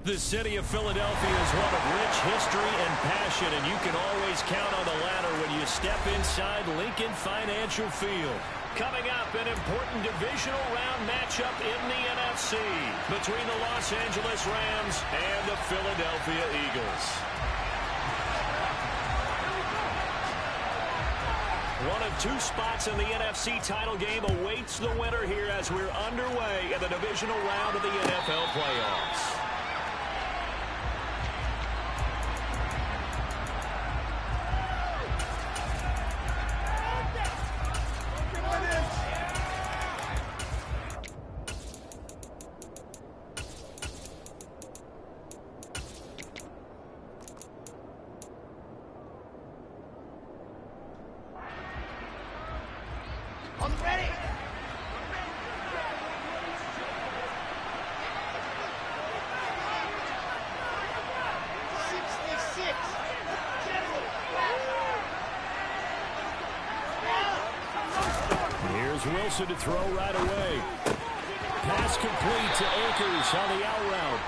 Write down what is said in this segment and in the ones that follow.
The city of Philadelphia is one of rich history and passion, and you can always count on the latter when you step inside Lincoln Financial Field. Coming up, an important divisional round matchup in the NFC between the Los Angeles Rams and the Philadelphia Eagles. One of two spots in the NFC title game awaits the winner here as we're underway in the divisional round of the NFL playoffs. Wilson to throw right away. Pass complete to Akers on the out route.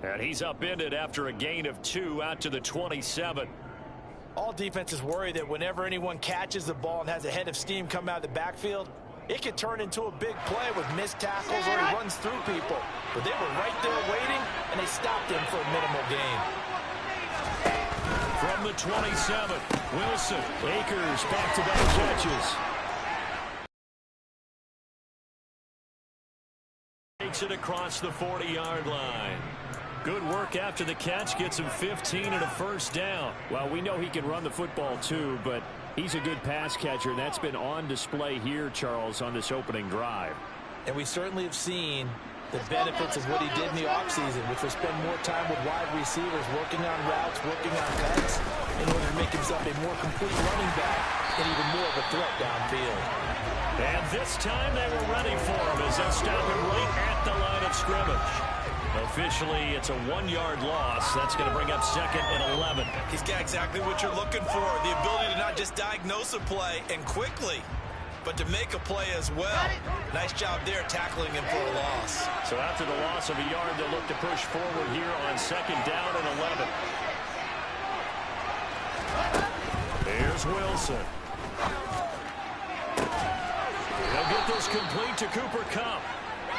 And he's upended after a gain of 2 out to the 27. All defenses worry that whenever anyone catches the ball and has a head of steam come out of the backfield, it could turn into a big play with missed tackles or he runs through people. But they were right there waiting, and they stopped him for a minimal gain. From the 27, Wilson. Akers back-to-back catches. Takes it across the 40-yard line. Good work after the catch. Gets him 15 and a first down. Well, we know he can run the football too, but he's a good pass catcher, and that's been on display here, Charles, on this opening drive. And we certainly have seen the benefits of what he did in the offseason, which was spend more time with wide receivers, working on routes, working on cuts, in order to make himself a more complete running back and even more of a threat downfield. And this time they were ready for him as they stop him right at the line of scrimmage. Officially, it's a 1-yard loss. That's going to bring up 2nd and 11. He's got exactly what you're looking for, the ability to not just diagnose a play and quickly, but to make a play as well. Nice job there tackling him for a loss. So after the loss of a yard, they'll look to push forward here on 2nd down and 11. Here's Wilson. They'll get this complete to Cooper Kupp.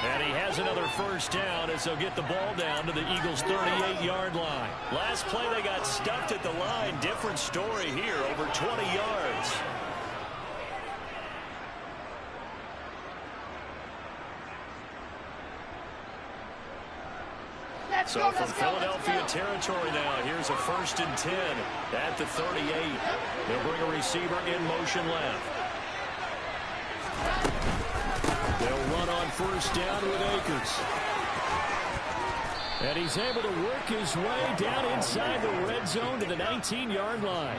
And he has another first down as they'll get the ball down to the Eagles' 38-yard line. Last play, they got stuffed at the line. Different story here, over 20 yards. So from Philadelphia territory now, here's a 1st and 10 at the 38. They'll bring a receiver in motion left. They'll run on first down with Akers. And he's able to work his way down inside the red zone to the 19-yard line.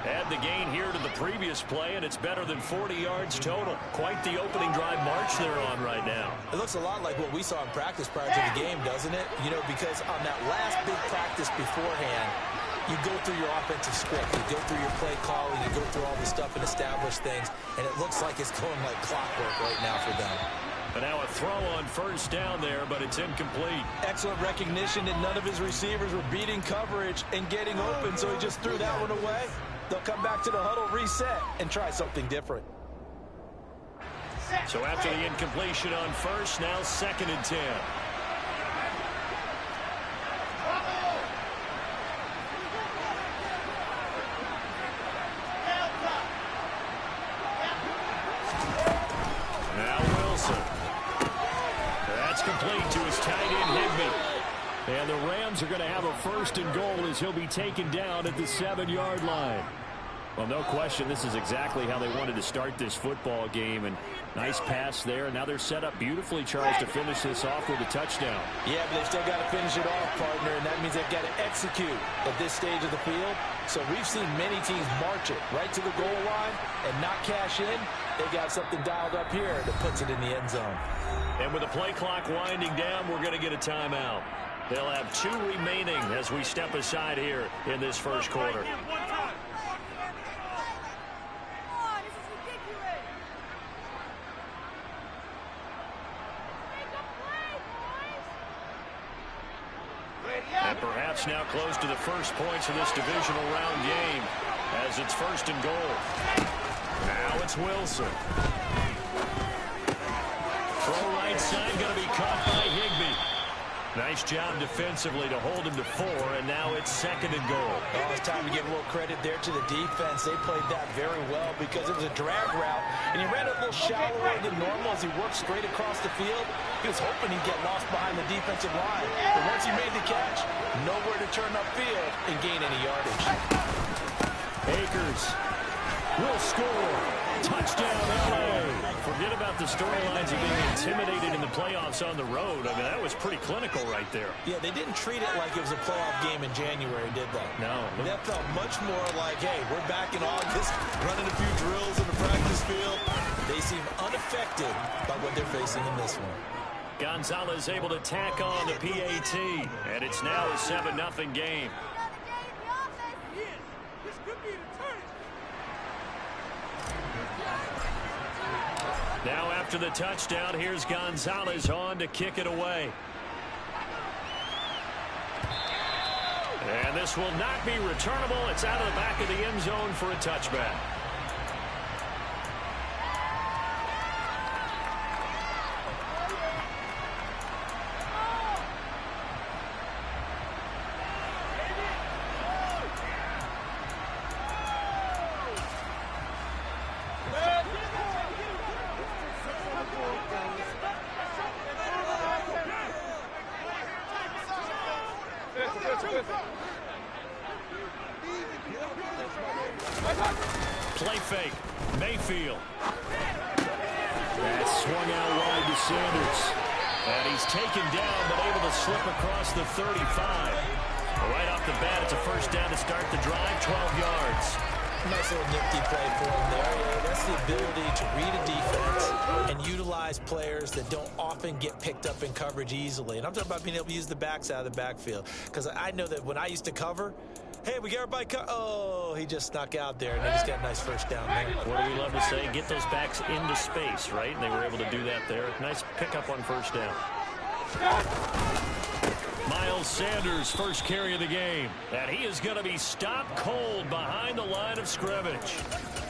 Add the gain here to the previous play, and it's better than 40 yards total. Quite the opening drive march they're on right now. It looks a lot like what we saw in practice prior to the game, doesn't it? You know, because on that last big practice beforehand, you go through your offensive script, you go through your play calling, you go through all the stuff and establish things, and it looks like it's going like clockwork right now for them. But now a throw on first down there, but it's incomplete. Excellent recognition that none of his receivers were beating coverage and getting open, so he just threw that one away. They'll come back to the huddle, reset, and try something different. So after the incompletion on first, now 2nd and 10. Now Wilson. That's complete to his tight end, Higbee. And the Rams are going to have a 1st and goal as he'll be taken down at the 7-yard line. Well, no question, this is exactly how they wanted to start this football game. And nice pass there. Now they're set up beautifully, Charles, to finish this off with a touchdown. Yeah, but they've still got to finish it off, partner, and that means they've got to execute at this stage of the field. So we've seen many teams march it right to the goal line and not cash in. They got something dialed up here that puts it in the end zone. And with the play clock winding down, we're going to get a timeout. They'll have 2 remaining as we step aside here in this first quarter. And perhaps now close to the first points of this divisional round game as it's 1st and goal. Now it's Wilson. Throw right side, going to be caught by Higbee. Nice job defensively to hold him to 4, and now it's 2nd and goal. Oh, it's time to give a little credit there to the defense. They played that very well because it was a drag route, and he ran a little shallower than normal as he worked straight across the field. He was hoping he'd get lost behind the defensive line, but once he made the catch, nowhere to turn upfield and gain any yardage. Akers will score. Touchdown, L.A. Forget about the storylines of being intimidated in the playoffs on the road. I mean, that was pretty clinical right there. Yeah, they didn't treat it like it was a playoff game in January, did they? No. That felt much more like, hey, we're back in August, running a few drills in the practice field. They seem unaffected by what they're facing in this one. Gonzalez able to tack on the PAT, and it's now a 7-0 game. Now after the touchdown, here's Gonzalez on to kick it away. And this will not be returnable. It's out of the back of the end zone for a touchback. Play fake. Mayfield. That swung out wide to Sanders. And he's taken down, but able to slip across the 35. Right off the bat, it's a 1st down to start the drive, 12 yards. Nice little nifty play for him there. Yeah, that's the ability to read a defense and utilize players that don't often get picked up in coverage easily. And I'm talking about being able to use the backs out of the backfield. Because I know that when I used to cover, hey, we got everybody oh, he just snuck out there, and they just got a nice 1st down there. What do we love to say? Get those backs into space, right? And they were able to do that there. Nice pickup on 1st down. Miles Sanders, first carry of the game. And he is going to be stopped cold behind the line of scrimmage.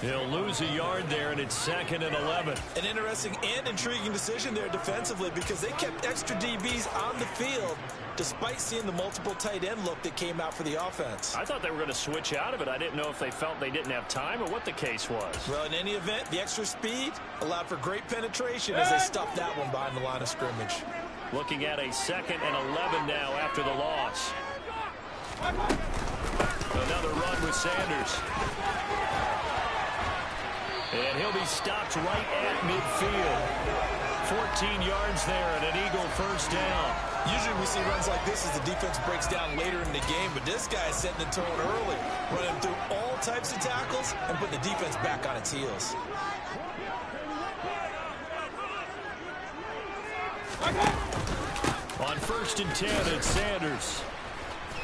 He'll lose a yard there, and it's 2nd and 11. An interesting and intriguing decision there defensively because they kept extra DBs on the field despite seeing the multiple tight end look that came out for the offense. I thought they were going to switch out of it. I didn't know if they felt they didn't have time or what the case was. Well, in any event, the extra speed allowed for great penetration as they stuffed that one behind the line of scrimmage. Looking at a 2nd and 11 now after the loss. Another run with Sanders. And he'll be stopped right at midfield. 14 yards there and an Eagle 1st down. Usually we see runs like this as the defense breaks down later in the game, but this guy is setting the tone early, running through all types of tackles and putting the defense back on its heels. On 1st and 10, it's Sanders.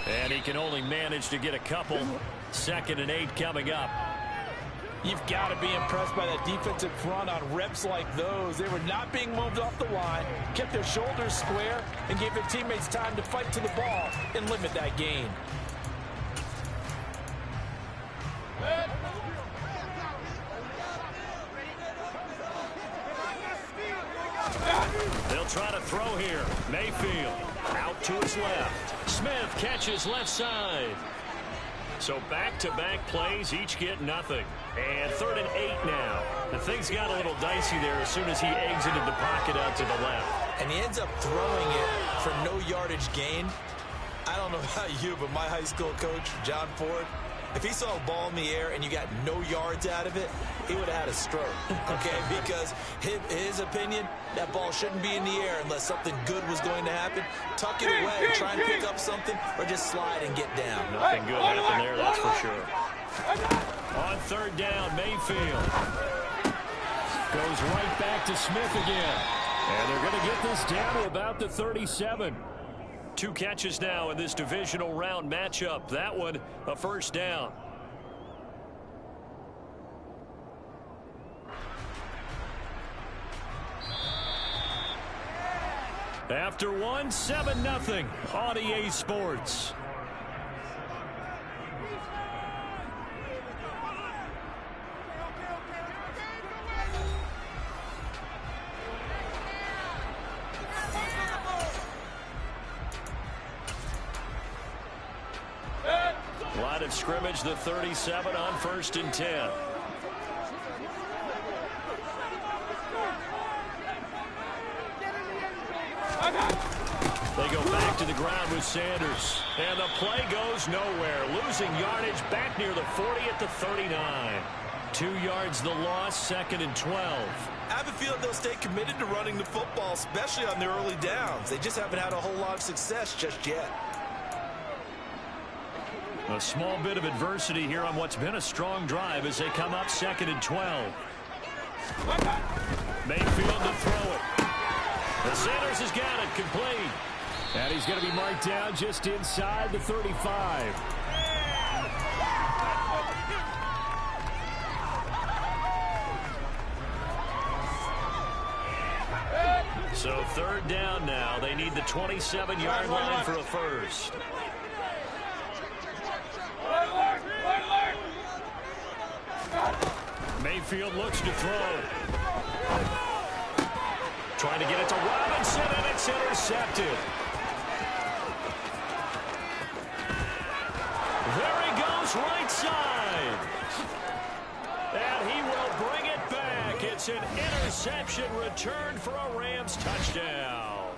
And he can only manage to get a couple. 2nd and 8 coming up. You've got to be impressed by that defensive front on reps like those. They were not being moved off the line, kept their shoulders square, and gave their teammates time to fight to the ball and limit that gain. They'll try to throw here. Mayfield out to his left. Smith catches left side. So back-to-back plays, each get nothing. And 3rd and 8 now. And things got a little dicey there as soon as he exited the pocket out to the left. And he ends up throwing it for no yardage gain. I don't know about you, but my high school coach, John Ford, if he saw a ball in the air and you got no yards out of it, he would have had a stroke, okay? Because his opinion, that ball shouldn't be in the air unless something good was going to happen. Tuck it away, try and pick up something, or just slide and get down. Nothing good happened there, that's for sure. On 3rd down, Mayfield goes right back to Smith again. And they're going to get this down to about the 37. 2 catches now in this divisional round matchup. That one, a 1st down. After one, 7-0 on EA Sports. Line of scrimmage, the 37 on 1st and 10. They go back to the ground with Sanders. And the play goes nowhere. Losing yardage back near the 40 at the 39. 2 yards the loss, 2nd and 12. I have a feeling they'll stay committed to running the football, especially on their early downs. They just haven't had a whole lot of success just yet. A small bit of adversity here on what's been a strong drive as they come up 2nd and 12. Mayfield to throw it. The Sanders has got it complete. And he's going to be marked down just inside the 35. So 3rd down now. They need the 27-yard line for a first. Mayfield looks to throw. Trying to get it to Robinson, and it's intercepted. There he goes, right side. And he will bring it back. It's an interception return for a Rams touchdown.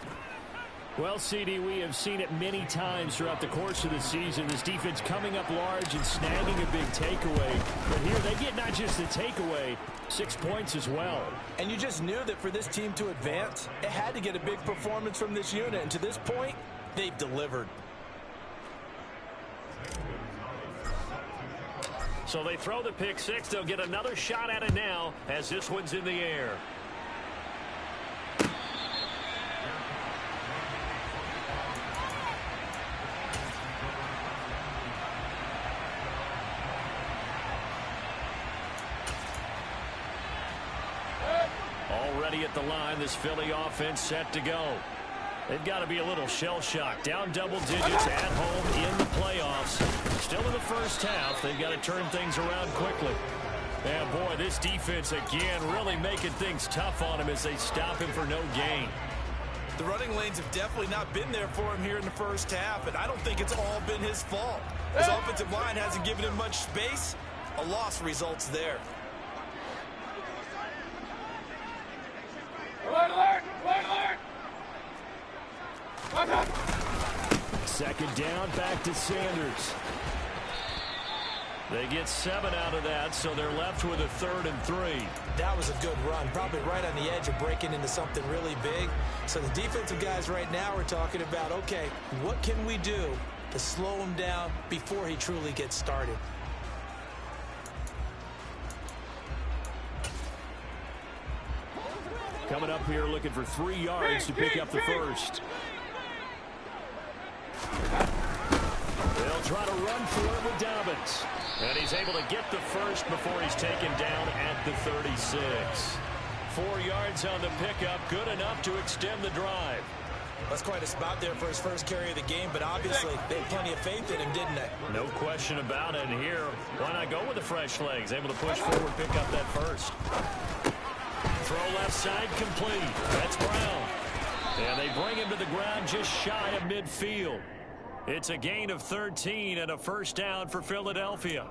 Well, CD, we have seen it many times throughout the course of the season. This defense coming up large and snagging a big takeaway. But here they get not just the takeaway, 6 points as well. And you just knew that for this team to advance, it had to get a big performance from this unit. And to this point, they've delivered. So they throw the pick six. They'll get another shot at it now as this one's in the air. Already at the line, this Philly offense set to go. They've got to be a little shell-shocked. Down double digits at home in the playoffs. Still in the first half. They've got to turn things around quickly. And, boy, this defense, again, really making things tough on him as they stop him for no gain. The running lanes have definitely not been there for him here in the first half, and I don't think it's all been his fault. His offensive line hasn't given him much space. A loss results there. Second down, back to Sanders. They get 7 out of that, so they're left with a 3rd and 3. That was a good run, probably right on the edge of breaking into something really big. So the defensive guys right now are talking about, okay, what can we do to slow him down before he truly gets started? Coming up here looking for 3 yards to pick up the first. They'll try to run for it with Dobbins. And he's able to get the first before he's taken down at the 36. 4 yards on the pickup, good enough to extend the drive. That's quite a spot there for his first carry of the game, but obviously they had plenty of faith in him, didn't they? No question about it. And here, why not go with the fresh legs? Able to push forward, pick up that first. Throw left side complete. That's Brown. And they bring him to the ground just shy of midfield. It's a gain of 13 and a first down for Philadelphia.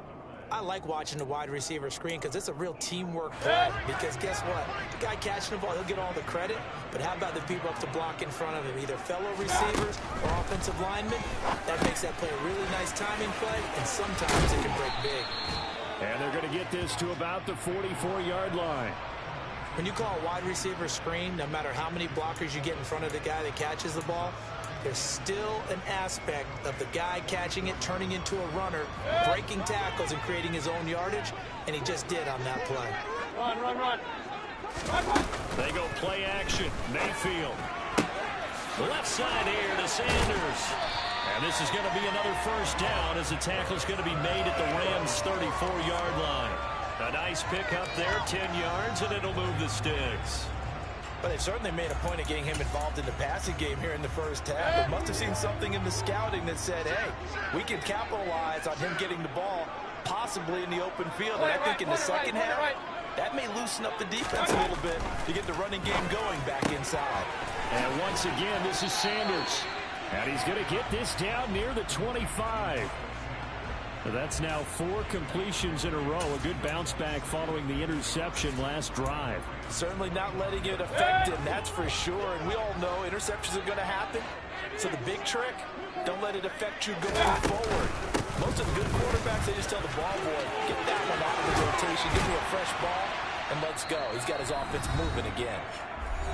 I like watching the wide receiver screen because it's a real teamwork play. Because guess what? The guy catching the ball, he'll get all the credit. But how about the people up to block in front of him? Either fellow receivers or offensive linemen. That makes that play a really nice timing play, and sometimes it can break big. And they're going to get this to about the 44-yard line. When you call a wide receiver screen, no matter how many blockers you get in front of the guy that catches the ball, there's still an aspect of the guy catching it, turning into a runner, breaking tackles and creating his own yardage, and he just did on that play. Run, run, run. They go play action. Mayfield. Left side here to Sanders. And this is going to be another first down as the tackle's going to be made at the Rams' 34-yard line. A nice pickup there, 10 yards, and it'll move the sticks. Well, they've certainly made a point of getting him involved in the passing game here in the first half. They must have seen something in the scouting that said, hey, we can capitalize on him getting the ball possibly in the open field. And I think in the second half, that may loosen up the defense a little bit to get the running game going back inside. And once again, this is Sanders. And he's going to get this down near the 25. That's now 4 completions in a row. A good bounce back following the interception last drive. Certainly not letting it affect him, that's for sure. And we all know interceptions are going to happen. So the big trick, don't let it affect you going forward. Most of the good quarterbacks, they just tell the ball boy, get that one out of the rotation, give me a fresh ball, and let's go. He's got his offense moving again.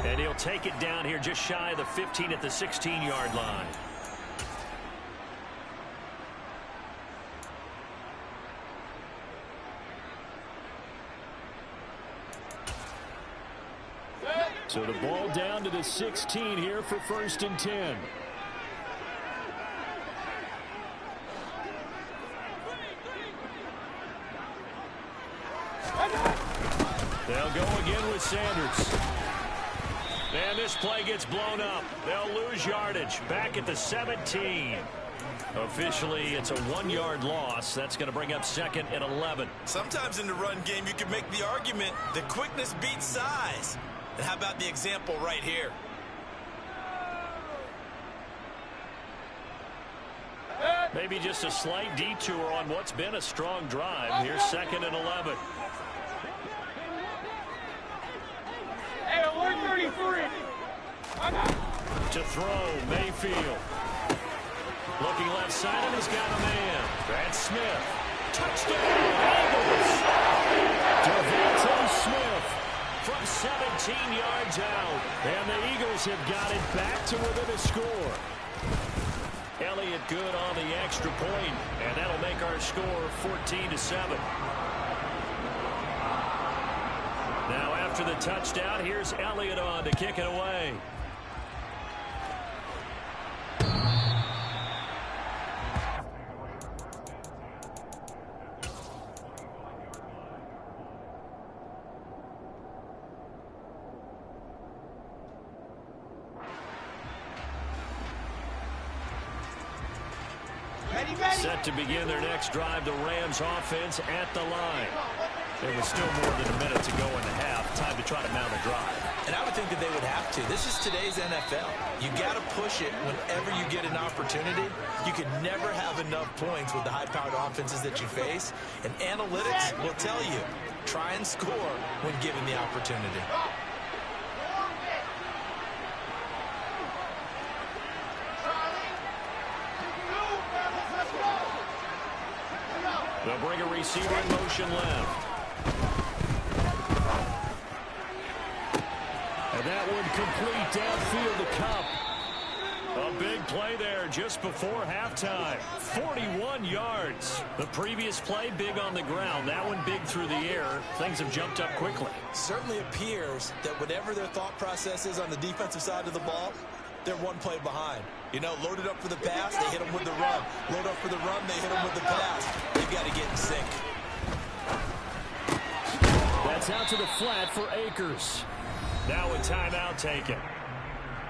And he'll take it down here just shy of the 15 at the 16-yard line. So the ball down to the 16 here for 1st and 10. They'll go again with Sanders. And this play gets blown up. They'll lose yardage back at the 17. Officially, it's a 1-yard loss. That's going to bring up 2nd and 11. Sometimes in the run game, you can make the argument that quickness beats size. And how about the example right here? Maybe just a slight detour on what's been a strong drive. Here's 2nd and 11. Hey, 133. To throw, Mayfield. Looking left side, and he's got a man. That's Smith. Touchdown, Eagles. Devontae Smith from 17 yards out. And the Eagles have got it back to within a score. Elliott good on the extra point, and that'll make our score 14-7. Now after the touchdown, here's Elliott on to kick it away. Set to begin their next drive, the Rams offense at the line. There was still more than a minute to go in the half. Time to try to mount a drive. And I would think that they would have to. This is today's NFL. You got to push it whenever you get an opportunity. You can never have enough points with the high-powered offenses that you face. And analytics will tell you, try and score when given the opportunity. They'll bring a receiver in motion left. And that one complete downfield to Cup. A big play there just before halftime. 41 yards. The previous play big on the ground. That one big through the air. Things have jumped up quickly. Certainly appears that whatever their thought process is on the defensive side of the ball, they're one play behind. You know, loaded up for the pass, they hit them with the run. Load up for the run, they hit them with the pass. They've got to get in sync. That's out to the flat for Akers. Now a timeout taken.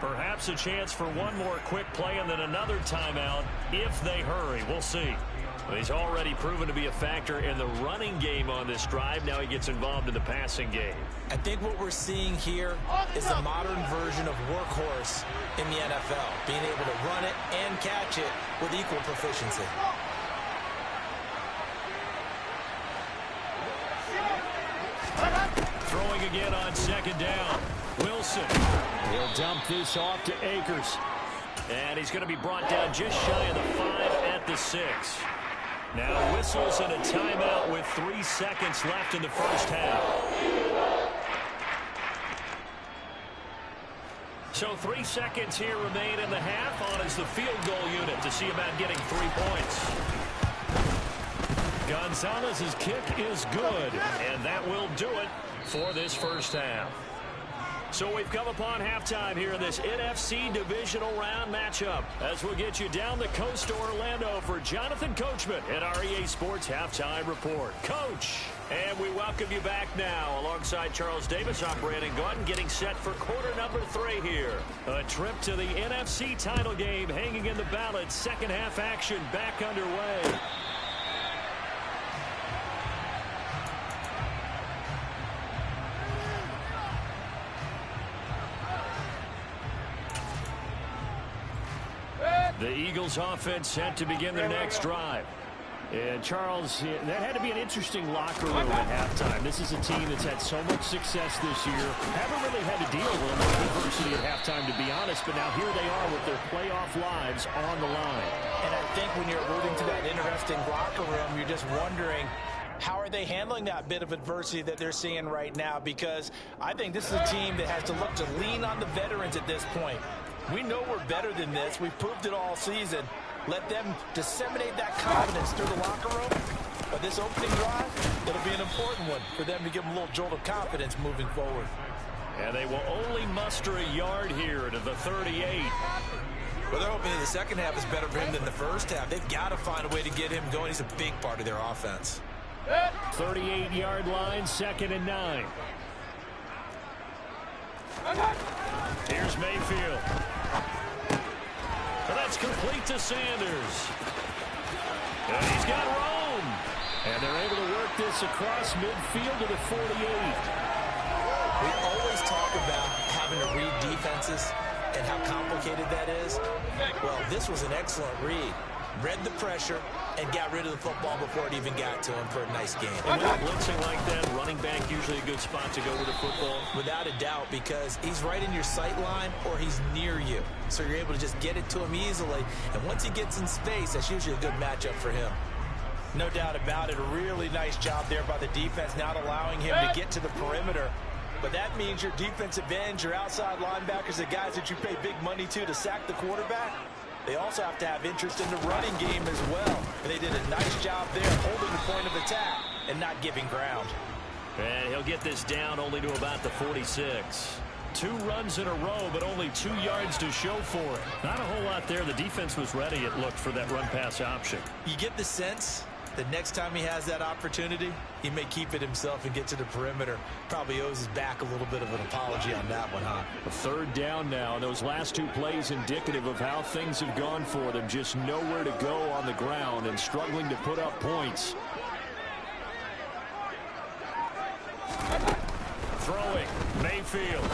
Perhaps a chance for one more quick play and then another timeout if they hurry. We'll see. Well, he's already proven to be a factor in the running game on this drive. Now he gets involved in the passing game. I think what we're seeing here is a modern version of workhorse in the NFL, being able to run it and catch it with equal proficiency. Throwing again on 2nd down. Wilson. He'll dump this off to Akers. And he's going to be brought down just shy of the 5 at the 6. Now whistles and a timeout with 3 seconds left in the first half. So 3 seconds here remain in the half. On is the field goal unit to see about getting 3 points. Gonzalez's kick is good, and that will do it for this first half. So we've come upon halftime here in this NFC divisional round matchup as we'll get you down the coast to Orlando for Jonathan Coachman at our EA Sports Halftime Report. Coach. And we welcome you back now. Alongside Charles Davis, I'm Brandon Gordon, getting set for quarter number 3 here. A trip to the NFC title game hanging in the balance. Second half action back underway. The Eagles offense set to begin their next drive. And, Charles, that had to be an interesting locker room at halftime. This is a team that's had so much success this year. Haven't really had to deal with a lot of adversity at halftime, to be honest. But now here they are with their playoff lives on the line. And I think when you're alluding to that interesting locker room, you're just wondering, how are they handling that bit of adversity that they're seeing right now? Because I think this is a team that has to look to lean on the veterans at this point. We know we're better than this. We've proved it all season. Let them disseminate that confidence through the locker room. But this opening drive, it'll be an important one for them to give them a little jolt of confidence moving forward. And they will only muster a yard here to the 38. Well, they're hoping that the second half is better for him than the first half. They've got to find a way to get him going. He's a big part of their offense. 38-yard line, 2nd and 9. Here's Mayfield. That's complete to Sanders. And he's got Rome. And they're able to work this across midfield to the 48. We always talk about having to read defenses and how complicated that is. Well, this was an excellent read. Read the pressure and got rid of the football before it even got to him for a nice game. And when blitzing like that, running back usually a good spot to go with the football. Without a doubt, because he's right in your sight line or he's near you. So you're able to just get it to him easily. And once he gets in space, that's usually a good matchup for him. No doubt about it. A really nice job there by the defense, not allowing him to get to the perimeter. But that means your defensive ends, your outside linebackers, the guys that you pay big money to sack the quarterback, they also have to have interest in the running game as well. And they did a nice job there holding the point of attack and not giving ground. And he'll get this down only to about the 46. 2 runs in a row, but only 2 yards to show for it. Not a whole lot there. The defense was ready, it looked, for that run-pass option. You get the sense that next time he has that opportunity, he may keep it himself and get to the perimeter. Probably owes his back a little bit of an apology on that one, huh? A 3rd down now. Those last 2 plays indicative of how things have gone for them. Just nowhere to go on the ground and struggling to put up points. Throwing. Mayfield.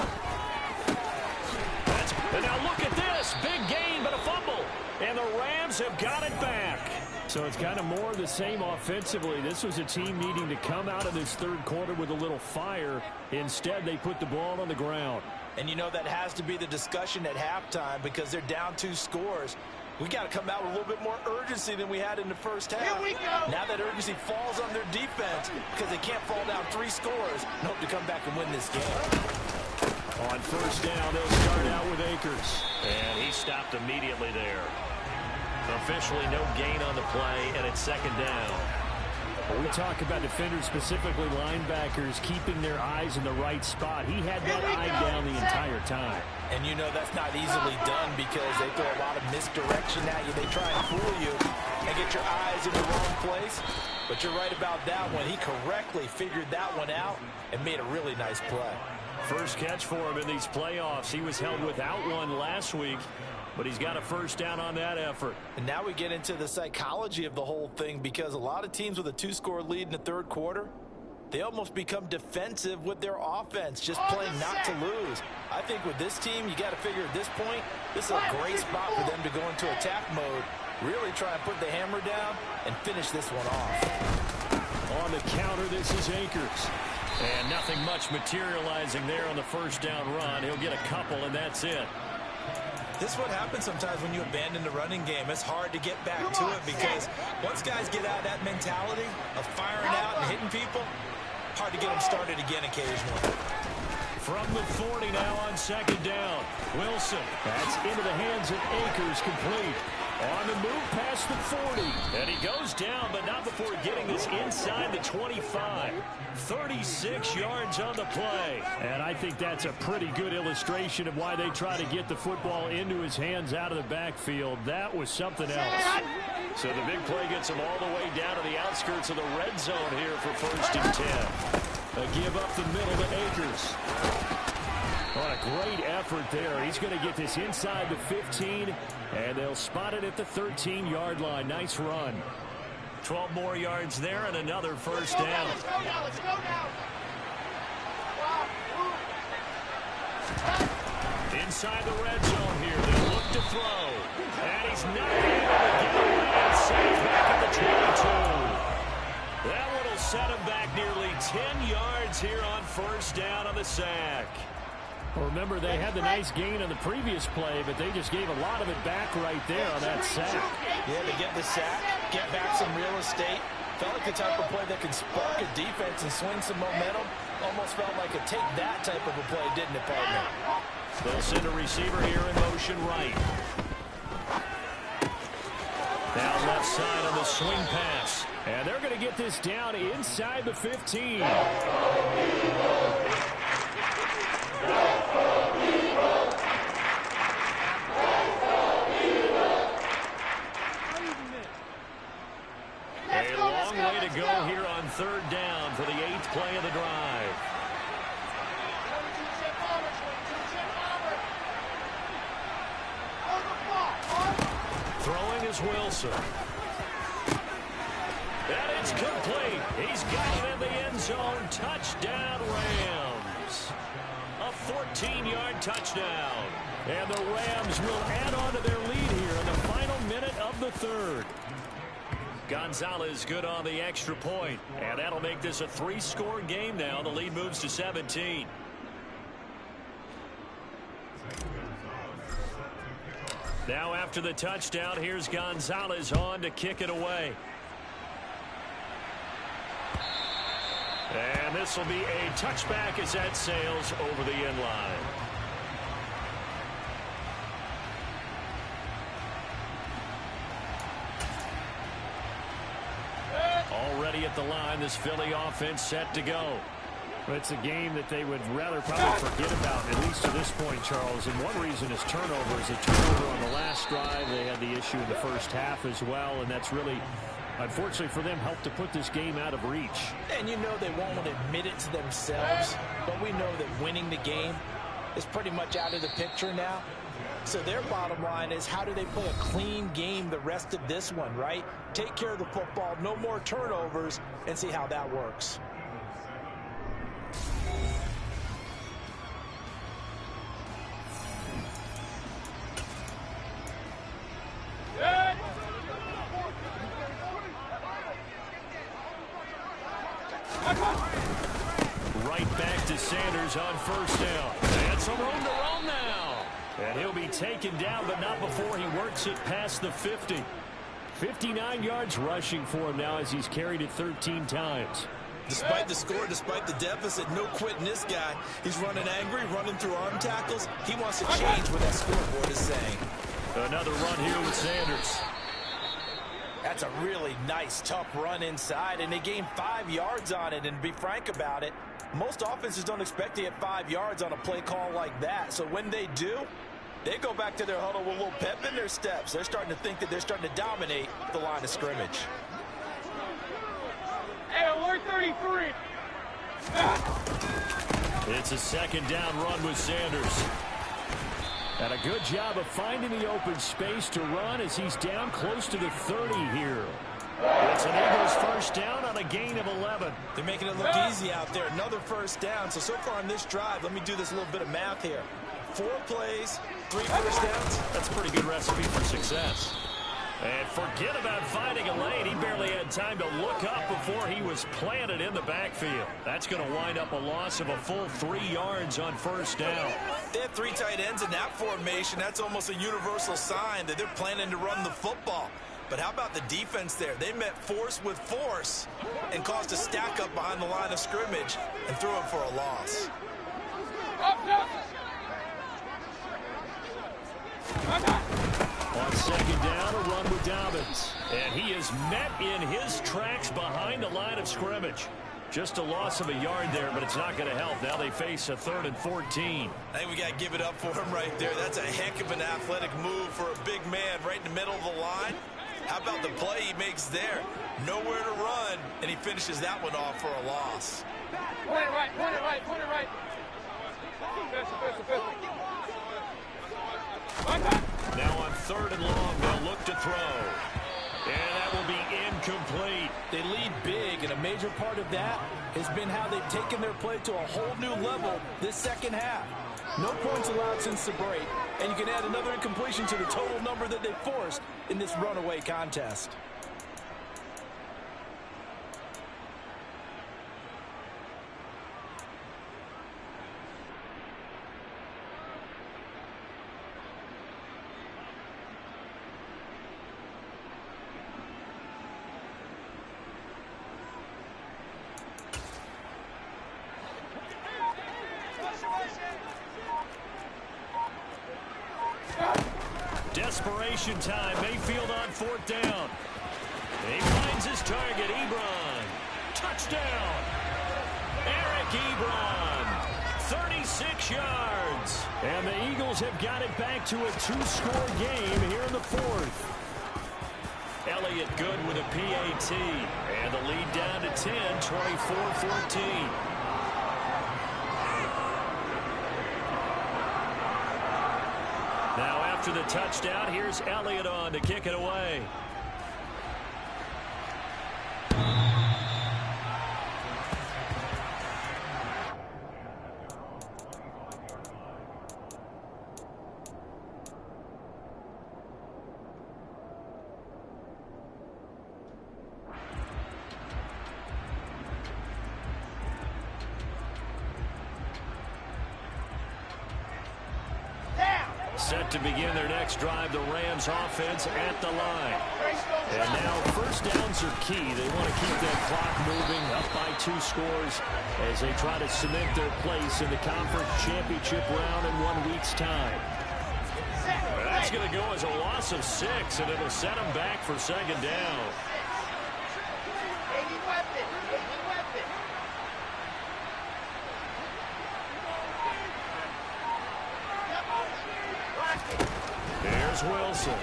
And now look at this. Big gain, but a fumble. And the Rams have got it back. So it's kind of more of the same offensively. This was a team needing to come out of this 3rd quarter with a little fire. Instead, they put the ball on the ground. And you know that has to be the discussion at halftime because they're down 2 scores. We got to come out with a little bit more urgency than we had in the first half. Here we go. Now that urgency falls on their defense because they can't fall down 3 scores and hope to come back and win this game. On 1st down, they'll start out with Akers. And he stopped immediately there. Officially no gain on the play, and it's 2nd down. When we talk about defenders, specifically linebackers, keeping their eyes in the right spot. He had that eye down the entire time. And you know that's not easily done because they throw a lot of misdirection at you. They try and fool you and get your eyes in the wrong place. But you're right about that one. He correctly figured that one out and made a really nice play. First catch for him in these playoffs. He was held without one last week, but he's got a 1st down on that effort. And now we get into the psychology of the whole thing because a lot of teams with a 2-score lead in the 3rd quarter, they almost become defensive with their offense, just playing not to lose. I think with this team, you got to figure at this point, this is a great spot for them to go into attack mode, really try and put the hammer down and finish this one off. On the counter, this is Akers. And nothing much materializing there on the 1st down run. He'll get a couple, and that's it. This is what happens sometimes when you abandon the running game. It's hard to get back to it because once guys get out of that mentality of firing out and hitting people, hard to get them started again occasionally. From the 40 now on 2nd down. Wilson. That's into the hands of Akers, complete. On the move past the 40. And he goes down, but not before getting this inside the 25. 36 yards on the play. And I think that's a pretty good illustration of why they try to get the football into his hands out of the backfield. That was something else. So the big play gets him all the way down to the outskirts of the red zone here for 1st and 10. A give up the middle to Akers. What a great effort there. He's going to get this inside the 15, and they'll spot it at the 13-yard line. Nice run. 12 more yards there and another 1st down. Let's go now. Let's go now. Inside the red zone here. They look to throw. And he's not able to get away and safe back at the 22. That one will set him back nearly 10 yards here on 1st down on the sack. Well, remember, they had the nice gain on the previous play, but they just gave a lot of it back right there on that sack. Yeah, to get the sack, get back some real estate. Felt like the type of play that could spark a defense and swing some momentum. Almost felt like a take that type of a play, didn't it, partner? They'll send a receiver here in motion right. Now left side on the swing pass. And they're going to get this down inside the 15. A long way to go here on 3rd down for the 8th play of the drive. Throwing is Wilson. And it's complete. He's got it in the end zone. Touchdown, Rams. A 14-yard touchdown. And the Rams will add on to their lead here in the final minute of the 3rd. Gonzalez good on the extra point. And that'll make this a 3-score game now. The lead moves to 17. Now after the touchdown, here's Gonzalez on to kick it away. And this will be a touchback as that sails over the end line. Already at the line, this Philly offense set to go. It's a game that they would rather probably forget about, at least to this point, Charles. And one reason is turnovers. A turnover on the last drive. They had the issue in the first half as well, and that's really, unfortunately for them, helped to put this game out of reach. And you know they won't admit it to themselves, but we know that winning the game is pretty much out of the picture now. So their bottom line is, how do they play a clean game the rest of this one, right? Take care of the football, no more turnovers, and see how that works. Right back to Sanders on 1st down. And some room to run now. And he'll be taken down, but not before he works it past the 50. 59 yards rushing for him now as he's carried it 13 times. Despite the score, despite the deficit, no quitting this guy. He's running angry, running through arm tackles. He wants to change what that scoreboard is saying. Another run here with Sanders. That's a really nice, tough run inside, and they gained 5 yards on it. And to be frank about it, most offenses don't expect to get 5 yards on a play call like that. So when they do, they go back to their huddle with a little pep in their steps. They're starting to think that they're starting to dominate the line of scrimmage. Hey, alert 33. It's a 2nd down run with Sanders. And a good job of finding the open space to run as he's down close to the 30 here. It's an Eagles 1st down on a gain of 11. They're making it look easy out there. Another 1st down. So far on this drive, let me do this little bit of math here. 4 plays, 3 1st downs. That's a pretty good recipe for success. And forget about finding a lane. He barely had time to look up before he was planted in the backfield. That's going to wind up a loss of a full 3 yards on 1st down. They have 3 tight ends in that formation. That's almost a universal sign that they're planning to run the football. But how about the defense there? They met force with force and caused a stack up behind the line of scrimmage and threw it for a loss. On second down, a run with Dobbins. And he is met in his tracks behind the line of scrimmage. Just a loss of a yard there, but it's not going to help. Now they face a 3rd and 14. I think we got to give it up for him right there. That's a heck of an athletic move for a big man right in the middle of the line. How about the play he makes there? Nowhere to run, and he finishes that one off for a loss. Point it right, point it right, point it right. Now on 3rd and long, they'll look to throw. And that will be incomplete. They lead big, and a major part of that has been how they've taken their play to a whole new level this second half. No points allowed since the break, and you can add another incompletion to the total number that they forced in this runaway contest. Desperation time. Mayfield on 4th down. He finds his target, Ebron. Touchdown. Eric Ebron. 36 yards. And the Eagles have got it back to a 2-score game here in the 4th. Elliott good with a PAT. And the lead down to 10, 24-14. Now after the touchdown, here's Elliott on to kick it away. Set to begin their next drive, the Rams offense at the line. And now 1st downs are key. They want to keep that clock moving up by 2 scores as they try to cement their place in the conference championship round in 1 week's time. That's going to go as a loss of 6, and it'll set them back for 2nd down. Here's Wilson.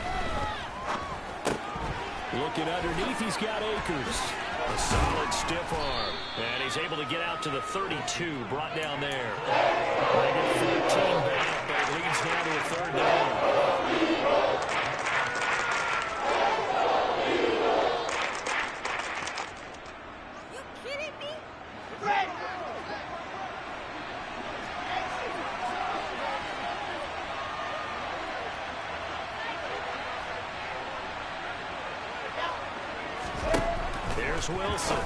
Looking underneath, he's got Akers. A solid stiff arm. And he's able to get out to the 32, brought down there. They get 13 back, but it leads now to a 3rd down. You kidding me? Here's Wilson.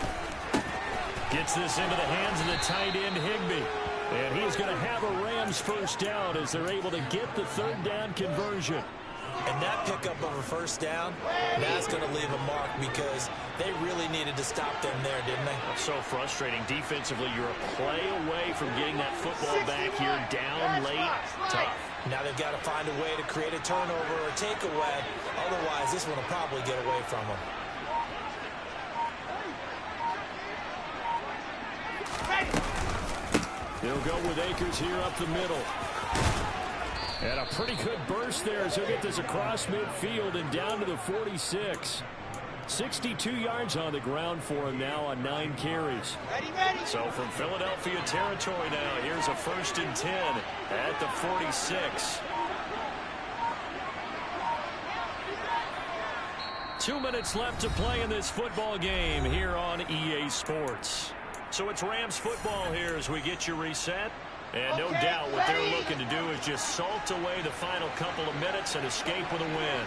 Gets this into the hands of the tight end, Higbee. And he's going to have a Rams 1st down as they're able to get the 3rd down conversion. And that pickup of a 1st down, that's going to leave a mark because they really needed to stop them there, didn't they? So frustrating. Defensively, you're a play away from getting that football back here down late. Tough. Now they've got to find a way to create a turnover or takeaway. Otherwise, this one will probably get away from them. They'll go with Akers here up the middle. And a pretty good burst there as he'll get this across midfield and down to the 46. 62 yards on the ground for him now on 9 carries. So from Philadelphia territory now, here's a 1st and 10 at the 46. 2 minutes left to play in this football game here on EA Sports. So it's Rams football here as we get you reset. And no doubt what they're looking to do is just salt away the final couple of minutes and escape with a win.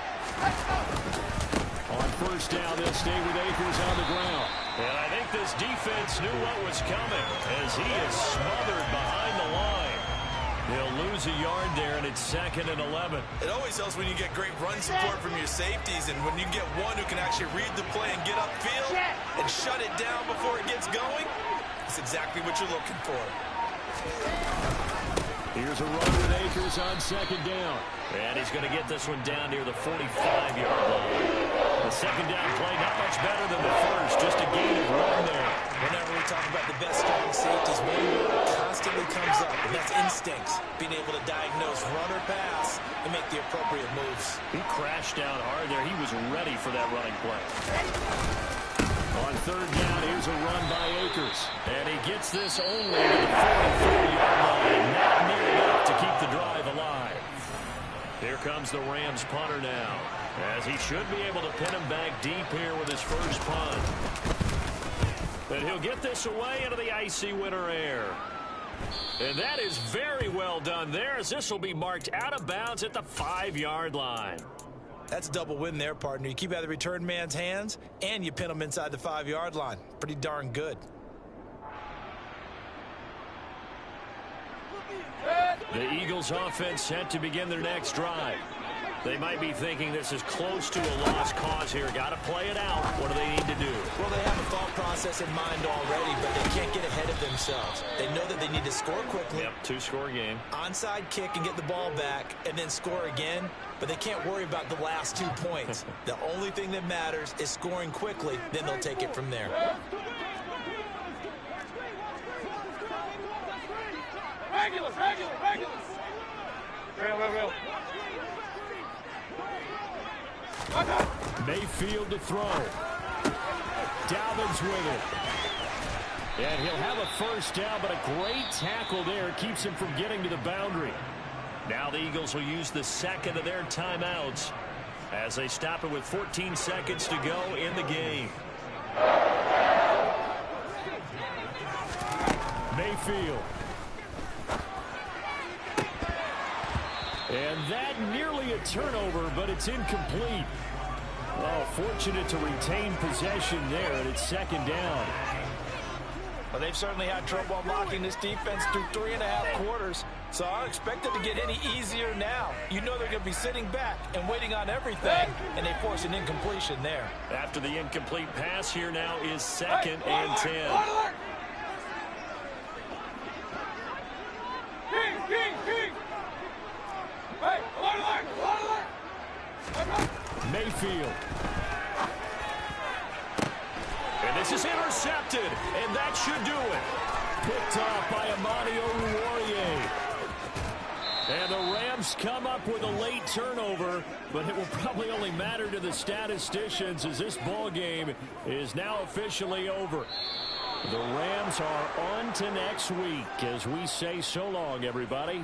On 1st down, they'll stay with Akers on the ground. And I think this defense knew what was coming as he is smothered behind the line. They'll lose a yard there, and it's 2nd and 11. It always helps when you get great run support from your safeties, and when you get one who can actually read the play and get upfield and shut it down before it gets going, it's exactly what you're looking for. Here's a run with Akers on second down. And he's going to get this one down near the 45-yard line. The second down play not much better than the first, just a gain of 1 there. Whenever we talk about the best strong safeties, one word constantly comes up, and that's instincts. Being able to diagnose run or pass and make the appropriate moves. He crashed down hard there. He was ready for that running play. On third down, here's a run by Akers. And he gets this only to the 44-yard line. Not near enough to keep the drive alive. Here comes the Rams punter now, as he should be able to pin him back deep here with his first punt. And he'll get this away into the icy winter air. And that is very well done there, as this will be marked out of bounds at the 5-yard line. That's a double win there, partner. You keep out of the return man's hands, and you pin him inside the 5-yard line. Pretty darn good. The Eagles offense set to begin their next drive. They might be thinking this is close to a lost cause here. Got to play it out. What do they need to do? Well, they have a thought process in mind already, but they can't get ahead of themselves. They know that they need to score quickly. Yep, 2-score game. Onside kick and get the ball back and then score again, but they can't worry about the last 2 points. The only thing that matters is scoring quickly, then they'll take it from there. Regular. Real. Mayfield to throw. Dalvin's with it. And he'll have a first down, but a great tackle there keeps him from getting to the boundary. Now the Eagles will use the second of their timeouts as they stop it with 14 seconds to go in the game. Mayfield. And that nearly a turnover, but it's incomplete. Well, fortunate to retain possession there, and it's second down. Well, they've certainly had trouble unlocking this defense through 3.5 quarters, so I don't expect it to get any easier now. You know they're going to be sitting back and waiting on everything, and they force an incompletion there. After the incomplete pass, here now is second and 10. King. Hey, alert. Mayfield. And this is intercepted, and that should do it. Picked off by Amani Oruwariye. And the Rams come up with a late turnover, but it will probably only matter to the statisticians as this ball game is now officially over. The Rams are on to next week as we say so long, everybody.